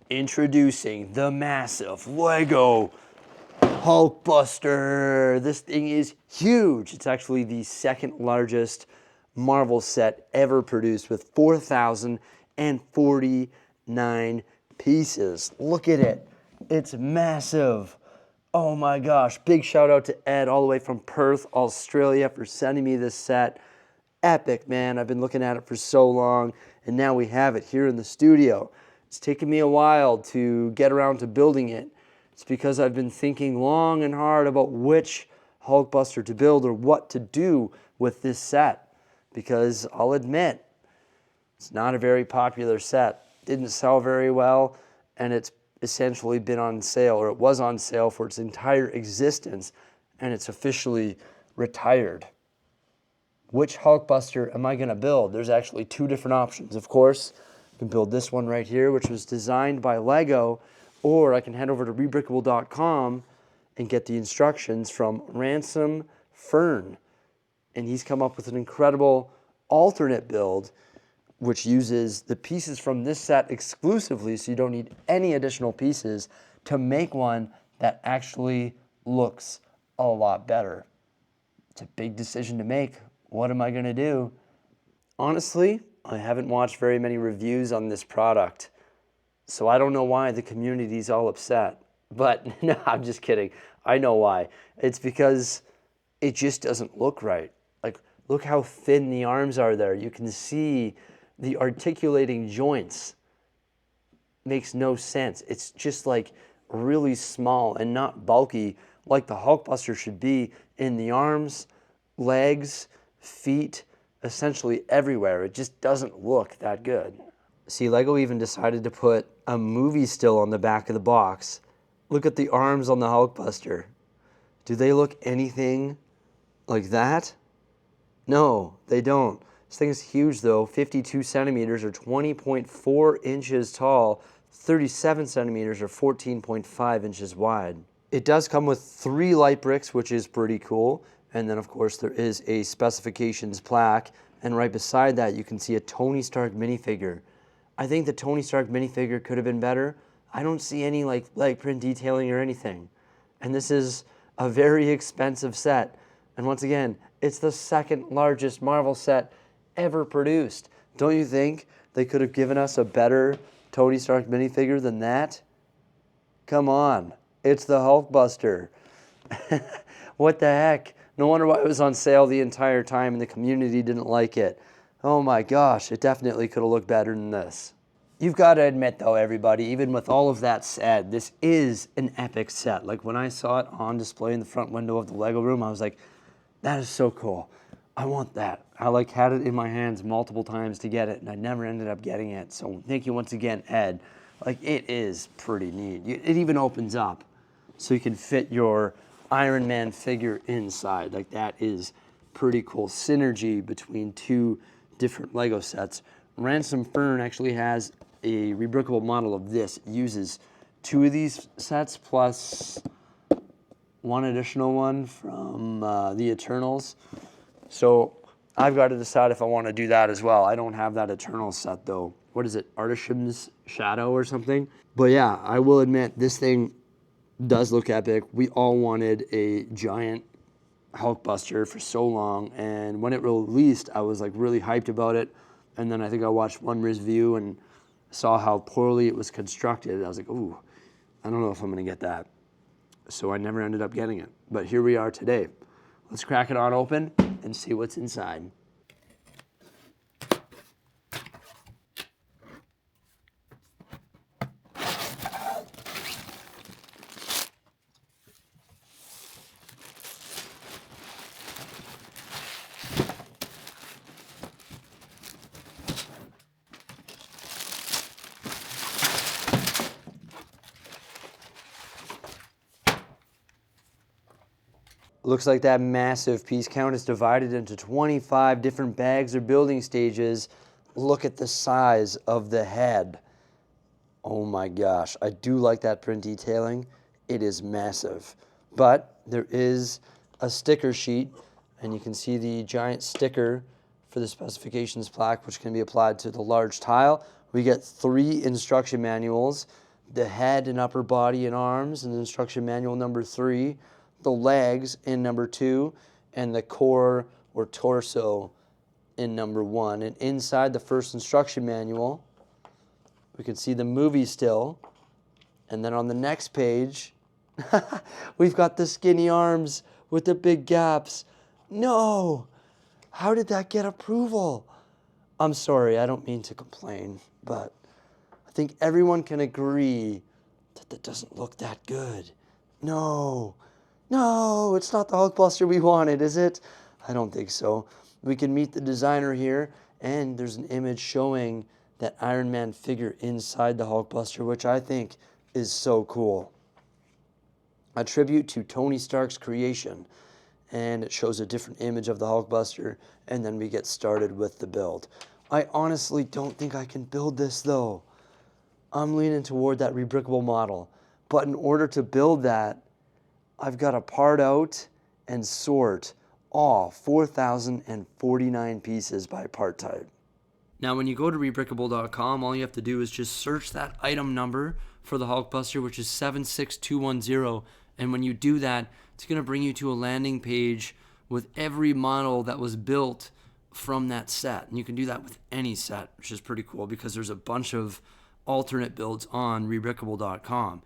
Introducing the massive LEGO Hulkbuster. This thing is huge. It's actually the second largest Marvel set ever produced with 4,049 pieces. Look at it. It's massive. Oh my gosh. Big shout out to Ed all the way from Perth, Australia for sending me this set. Epic, man. I've been looking at it for so long, and now we have it here in the studio. It's taken me a while to get around to building it. It's because I've been thinking long and hard about which Hulkbuster to build or what to do with this set. Because I'll admit, it's not a very popular set. Didn't sell very well, and it's essentially been on sale, or it was on sale for its entire existence, and it's officially retired. Which Hulkbuster am I going to build? There's actually two different options. Of course, I can build this one right here, which was designed by LEGO, or I can head over to rebrickable.com and get the instructions from Ransom Fern. And he's come up with an incredible alternate build, which uses the pieces from this set exclusively, so you don't need any additional pieces, to make one that actually looks a lot better. It's a big decision to make. What am I going to do? Honestly, I haven't watched very many reviews on this product, so I don't know why the community's all upset. But no, I'm just kidding. I know why. It's because it just doesn't look right. Like, look how thin the arms are there. You can see the articulating joints. Makes no sense. It's just like really small and not bulky like the Hulkbuster should be in the arms, legs, feet, essentially everywhere. It just doesn't look that good. See, LEGO even decided to put a movie still on the back of the box. Look at the arms on the Hulkbuster. Do they look anything like that? No, they don't. This thing is huge though, 52 centimeters or 20.4 inches tall, 37 centimeters or 14.5 inches wide. It does come with 3 light bricks, which is pretty cool. And then of course there is a specifications plaque. And right beside that you can see a Tony Stark minifigure. I think the Tony Stark minifigure could have been better. I don't see any like leg print detailing or anything. And this is a very expensive set. And once again, it's the second largest Marvel set ever produced. Don't you think they could have given us a better Tony Stark minifigure than that? Come on, it's the Hulkbuster. What the heck? No wonder why it was on sale the entire time and the community didn't like it. Oh my gosh, it definitely could have looked better than this. You've got to admit though, everybody, even with all of that said, this is an epic set. Like when I saw it on display in the front window of the LEGO room, I was like, that is so cool. I want that. I like had it in my hands multiple times to get it, and I never ended up getting it. So thank you once again, Ed. Like, it is pretty neat. It even opens up so you can fit your Iron Man figure inside. Like, that is pretty cool synergy between two different LEGO sets. Ransom Fern actually has a rebrickable model of this. It uses 2 of these sets plus one additional one from the Eternals. So I've got to decide if I want to do that as well. I don't have that Eternal set though. What is it? Artisan's Shadow or something? But yeah, I will admit this thing does look epic. We all wanted a giant Hulkbuster for so long, and when it released, I was like really hyped about it. And then I think I watched one review and saw how poorly it was constructed. I was like, ooh, I don't know if I'm gonna get that. So I never ended up getting it. But here we are today. Let's crack it on open and see what's inside. Looks like that massive piece count is divided into 25 different bags or building stages. Look at the size of the head. Oh my gosh, I do like that print detailing. It is massive. But there is a sticker sheet, and you can see the giant sticker for the specifications plaque, which can be applied to the large tile. We get 3 instruction manuals. the head and upper body and arms in instruction manual number 3, the legs in number 2, and the core or torso in number 1. And inside the first instruction manual, we can see the movie still. And then on the next page, we've got the skinny arms with the big gaps. No! How did that get approval? I'm sorry, I don't mean to complain, but I think everyone can agree that that doesn't look that good. No, it's not the Hulkbuster we wanted, is it? I don't think so. We can meet the designer here, and there's an image showing that Iron Man figure inside the Hulkbuster, which I think is so cool. A tribute to Tony Stark's creation. And it shows a different image of the Hulkbuster, and then we get started with the build. I honestly don't think I can build this though. I'm leaning toward that rebrickable model, but in order to build that, I've got to part out and sort all 4,049 pieces by part type. Now when you go to rebrickable.com, all you have to do is just search that item number for the Hulkbuster, which is 76210, and when you do that, it's going to bring you to a landing page with every model that was built from that set. And you can do that with any set, which is pretty cool because there's a bunch of alternate builds on rebrickable.com.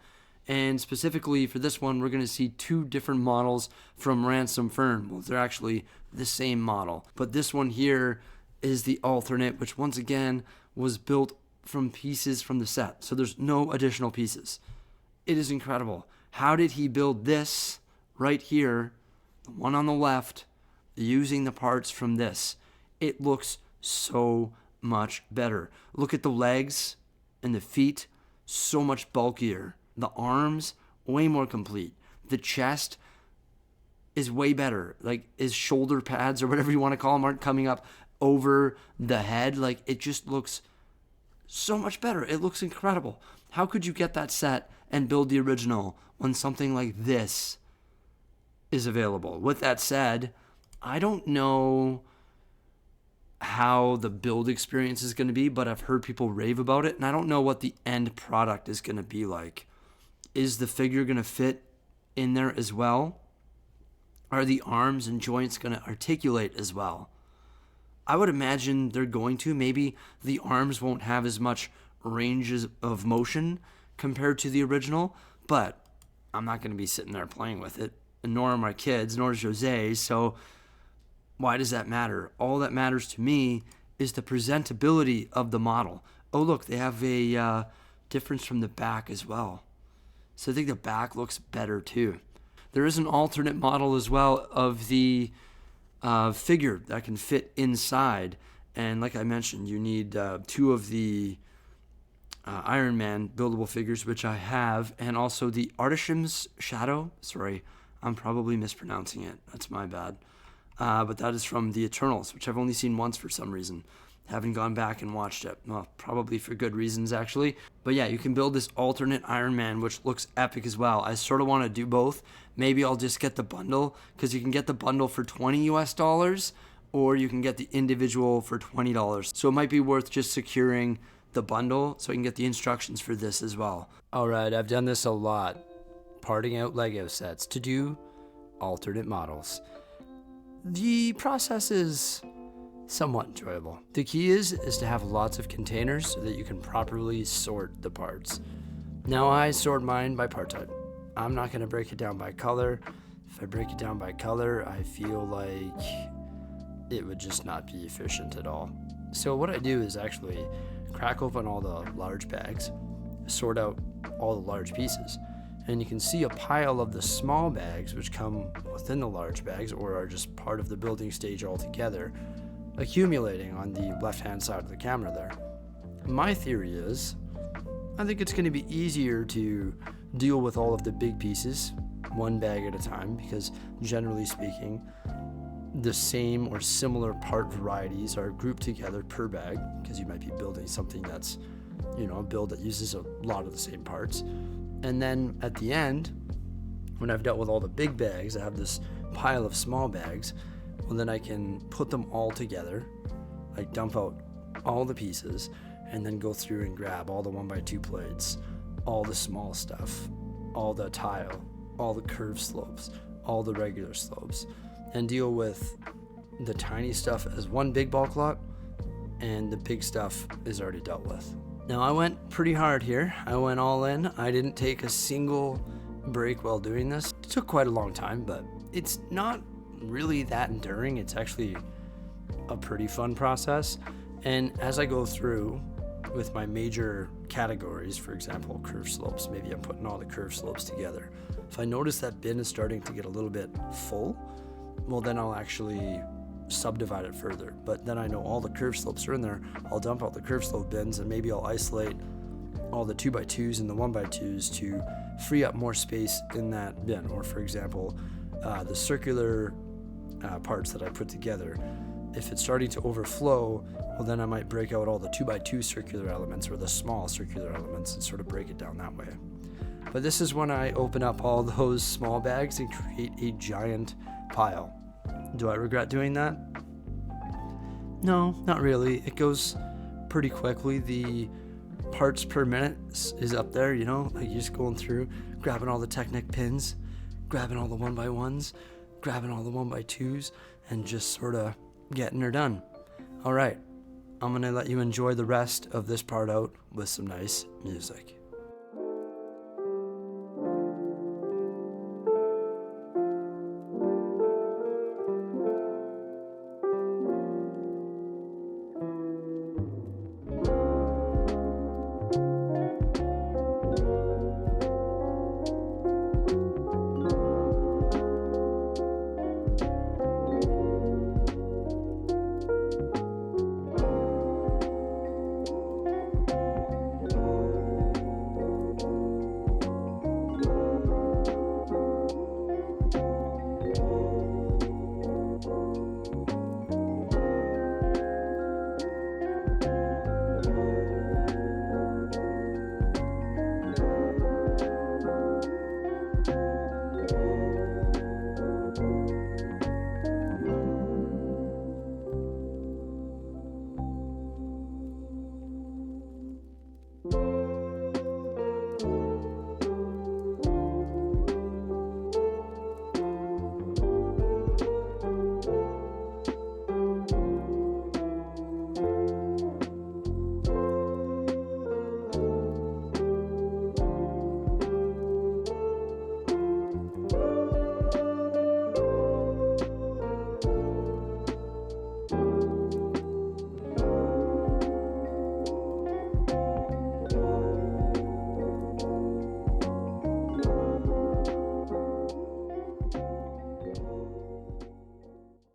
And specifically for this one, we're going to see 2 different models from Ransom Fern. Well, they're actually the same model. But this one here is the alternate, which once again was built from pieces from the set. So there's no additional pieces. It is incredible. How did he build this right here, the one on the left, using the parts from this? It looks so much better. Look at the legs and the feet, so much bulkier. The arms, way more complete. The chest is way better. Like his shoulder pads or whatever you want to call them aren't coming up over the head. Like it just looks so much better. It looks incredible. How could you get that set and build the original when something like this is available? With that said, I don't know how the build experience is going to be, but I've heard people rave about it, and I don't know what the end product is going to be like. Is the figure going to fit in there as well? Are the arms and joints going to articulate as well? I would imagine they're going to. Maybe the arms won't have as much range of motion compared to the original, but I'm not going to be sitting there playing with it, and nor are my kids, nor is Jose, so why does that matter? All that matters to me is the presentability of the model. Oh, look, they have a difference from the back as well. So I think the back looks better too. There is an alternate model as well of the figure that can fit inside. And like I mentioned, you need 2 of the Iron Man buildable figures, which I have, and also the Artisan's Shadow. Sorry, I'm probably mispronouncing it. That's my bad. But that is from the Eternals, which I've only seen once for some reason. Haven't gone back and watched it. Well, probably for good reasons, actually. But yeah, you can build this alternate Iron Man, which looks epic as well. I sort of want to do both. Maybe I'll just get the bundle, because you can get the bundle for $20 US, or you can get the individual for $20. So it might be worth just securing the bundle so I can get the instructions for this as well. All right, I've done this a lot. Parting out Lego sets to do alternate models. The process is somewhat enjoyable. The key is to have lots of containers so that you can properly sort the parts. Now I sort mine by part type. I'm not going to break it down by color. If I break it down by color, I feel like it would just not be efficient at all. So what I do is actually crack open all the large bags, sort out all the large pieces, and you can see a pile of the small bags which come within the large bags or are just part of the building stage altogether, accumulating on the left-hand side of the camera there. My theory is, I think it's going to be easier to deal with all of the big pieces, one bag at a time, because generally speaking, the same or similar part varieties are grouped together per bag, because you might be building something that's, a build that uses a lot of the same parts. And then at the end, when I've dealt with all the big bags, I have this pile of small bags. Well, then I can put them all together, like dump out all the pieces, and then go through and grab all the 1x2 plates, all the small stuff, all the tile, all the curved slopes, all the regular slopes, and deal with the tiny stuff as one big bulk lot, and the big stuff is already dealt with. Now I went pretty hard here. I went all in. I didn't take a single break while doing this. It took quite a long time, but it's not really that enduring. It's actually a pretty fun process. And as I go through with my major categories, for example, curved slopes, maybe I'm putting all the curved slopes together. If I notice that bin is starting to get a little bit full, well, then I'll actually subdivide it further. But then I know all the curved slopes are in there. I'll dump out the curved slope bins, and maybe I'll isolate all the 2x2s and the 1x2s to free up more space in that bin. Or for example, the circular parts that I put together, if it's starting to overflow, well, then I might break out all the 2x2 circular elements or the small circular elements and sort of break it down that way. But this is when I open up all those small bags and create a giant pile. Do I regret doing that? No, not really. It goes pretty quickly. The parts per minute is up there, you know, like you're just going through, grabbing all the Technic pins, grabbing all the 1x1s, grabbing all the 1x2s, and just sort of getting her done. All right, I'm gonna let you enjoy the rest of this part out with some nice music.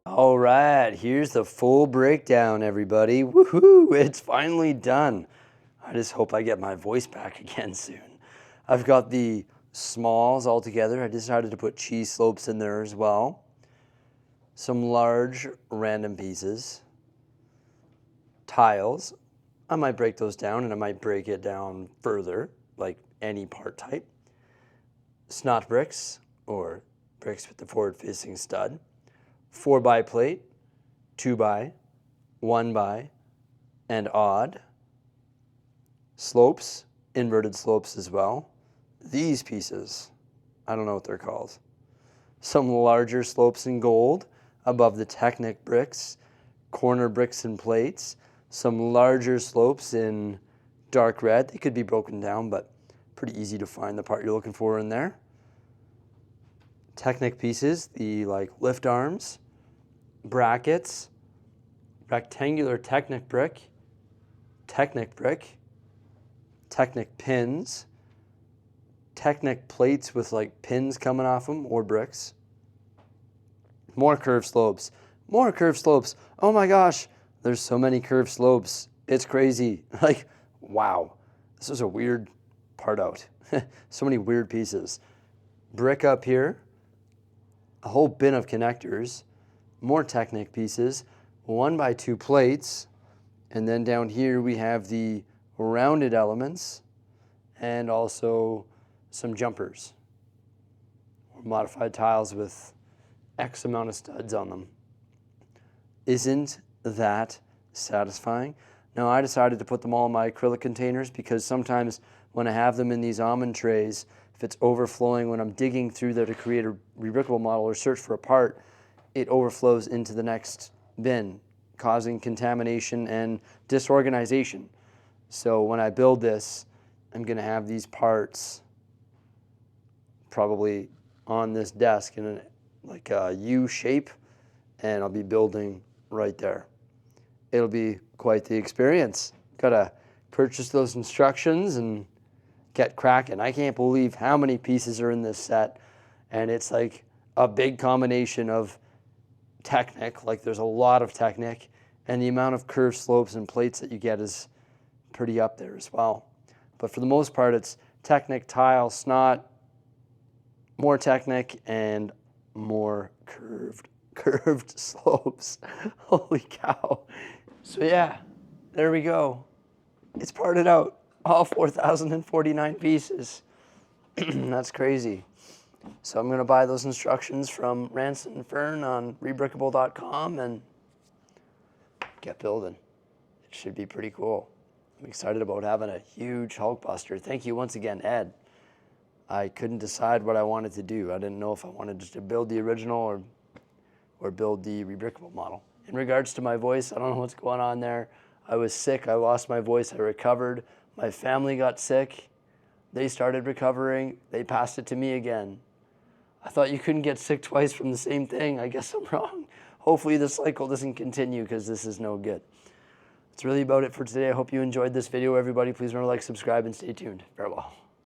All right, here's the full breakdown, everybody. Woohoo, it's finally done. I just hope I get my voice back again soon. I've got the smalls all together. I decided to put cheese slopes in there as well. Some large random pieces. Tiles. I might break those down, and I might break it down further, like any part type. Snot bricks, or bricks with the forward-facing stud. 4x plate, 2x, 1x, and odd. Slopes, inverted slopes as well. These pieces, I don't know what they're called. Some larger slopes in gold above the Technic bricks, corner bricks and plates. Some larger slopes in dark red. They could be broken down, but pretty easy to find the part you're looking for in there. Technic pieces, the like lift arms, brackets, rectangular Technic brick, Technic pins, Technic plates with like pins coming off them or bricks. More curved slopes, more curved slopes. Oh my gosh, there's so many curved slopes. It's crazy. Like, wow, this is a weird part out. So many weird pieces. Brick up here, a whole bin of connectors, more Technic pieces, 1x2 plates, and then down here we have the rounded elements and also some jumpers, or modified tiles with X amount of studs on them. Isn't that satisfying? Now I decided to put them all in my acrylic containers because sometimes when I have them in these almond trays, if it's overflowing when I'm digging through there to create a rebrickable model or search for a part, it overflows into the next bin, causing contamination and disorganization. So when I build this, I'm going to have these parts probably on this desk in like a U shape, and I'll be building right there. It'll be quite the experience. Gotta purchase those instructions and get cracking. I can't believe how many pieces are in this set, and it's like a big combination of Technic, like there's a lot of Technic, and the amount of curved slopes and plates that you get is pretty up there as well. But for the most part, it's Technic, tile, snot, more Technic, and more curved slopes. Holy cow. So yeah, there we go. It's parted out, all 4,049 pieces. That's crazy. So I'm gonna buy those instructions from Ranson and Fern on rebrickable.com and get building. It should be pretty cool. I'm excited about having a huge Hulkbuster. Thank you once again, Ed. I couldn't decide what I wanted to do. I didn't know if I wanted just to build the original or build the rebrickable model. In regards to my voice, I don't know what's going on there. I was sick, I lost my voice, I recovered. My family got sick. They started recovering. They passed it to me again. I thought you couldn't get sick twice from the same thing. I guess I'm wrong. Hopefully this cycle doesn't continue because this is no good. That's really about it for today. I hope you enjoyed this video, everybody. Please remember to like, subscribe, and stay tuned. Farewell.